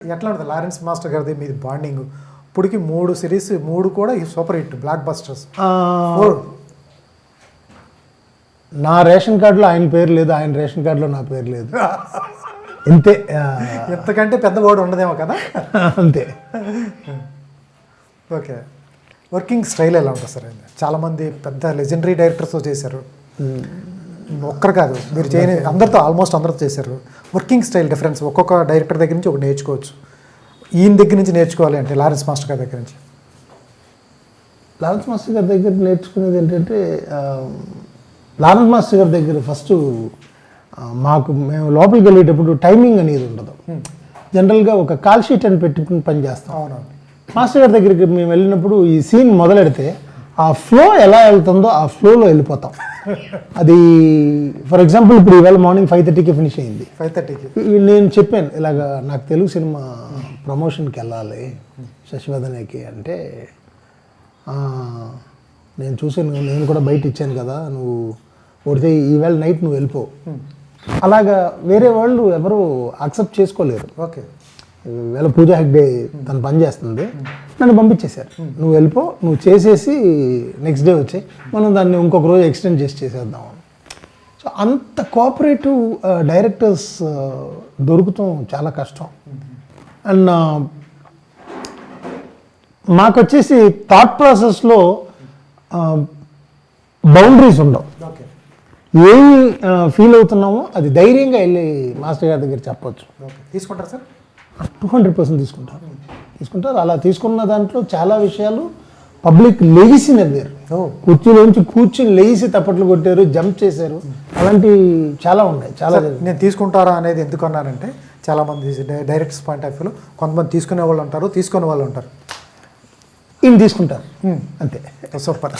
ఎట్లా ఉంటుంది Lawrence master గారిది మీది బాండింగ్? ఇప్పటికి 3 సిరీస్, 3 కూడా సూపర్ హిట్ బ్లాక్ బస్టర్స్. నా రేషన్ కార్డులో ఆయన పేరు లేదు, ఆయన రేషన్ కార్డులో నా పేరు లేదు. ఇంతే. ఎంతకంటే పెద్ద వర్డ్ ఉండదేమో కదా. అంతే. ఓకే, వర్కింగ్ స్టైల్ ఎలా ఉంటుంది సార్? చాలామంది పెద్ద లెజెండరీ డైరెక్టర్స్తో చేశారు, ఒక్కరు కాదు మీరు చేయని అందరితో, ఆల్మోస్ట్ అందరితో చేశారు. వర్కింగ్ స్టైల్ డిఫరెన్స్ ఒక్కొక్క డైరెక్టర్ దగ్గర నుంచి ఒకటి నేర్చుకోవచ్చు. ఈయన దగ్గర నుంచి నేర్చుకోవాలి అంటే లారెన్స్ మాస్టర్ గారి దగ్గర నుంచి. లారెన్స్ మాస్టర్ గారి దగ్గర నేర్చుకునేది ఏంటంటే, లారెన్స్ మాస్టర్ గారి దగ్గర ఫస్ట్ మేము లోపలికి వెళ్ళేటప్పుడు టైమింగ్ అనేది ఉండదు. జనరల్గా ఒక కాల్ షీట్ అని పెట్టుకుని పని చేస్తాం. అవునవును. మాస్టర్ గారి దగ్గరికి మేము వెళ్ళినప్పుడు ఈ సీన్ మొదలెడితే ఆ ఫ్లో ఎలా వెళ్తుందో ఆ ఫ్లోలో వెళ్ళిపోతాం. అది ఫర్ ఎగ్జాంపుల్ ఇప్పుడు ఈవేళ మార్నింగ్ 5:30కి ఫినిష్ అయింది. 5:30కి నేను చెప్పాను ఇలాగ నాకు తెలుగు సినిమా ప్రమోషన్కి వెళ్ళాలి శశివర్ధన్కి అంటే, నేను చూసాను, నేను కూడా బయట ఇచ్చాను కదా, నువ్వు కొడితే ఈవేళ నైట్ నువ్వు వెళ్ళిపో. అలాగా వేరే వాళ్ళు ఎవరు యాక్సెప్ట్ చేసుకోలేరు. ఓకే, వేళ పూజా హెగ్డే తను పని చేస్తుంది, నన్ను పంపించేశారు, నువ్వు వెళ్ళిపో, నువ్వు చేసేసి నెక్స్ట్ డే వచ్చాయి, మనం దాన్ని ఇంకొక రోజు ఎక్స్టెండ్ చేసేద్దాం. సో అంత కోఆపరేటివ్ డైరెక్టర్స్ దొరుకుతాం చాలా కష్టం. అండ్ మాకు వచ్చేసి థాట్ ప్రాసెస్లో బౌండరీస్ ఉండవు. ఓకే, ఏమి ఫీల్ అవుతున్నామో అది ధైర్యంగా వెళ్ళి మాస్టర్ గారి దగ్గర చెప్పొచ్చు. ఓకే, తీసుకుంటారా సార్? 200% తీసుకుంటారు. అలా తీసుకున్న దాంట్లో చాలా విషయాలు పబ్లిక్ లెగిసి నవ్వారు, కుర్చీలోంచి కూర్చుని లేచి తప్పట్లు కొట్టారు, జంప్ చేశారు, అలాంటివి చాలా ఉన్నాయి. చాలా నేను తీసుకుంటారా అనేది ఎందుకు అన్నారంటే, చాలామంది డైరెక్టర్స్ పాయింట్ ఆఫ్ వ్యూలో కొంతమంది తీసుకునే వాళ్ళు ఉంటారు, తీసుకునే వాళ్ళు ఉంటారు. ఈయన తీసుకుంటారు అంతే. సూపర్.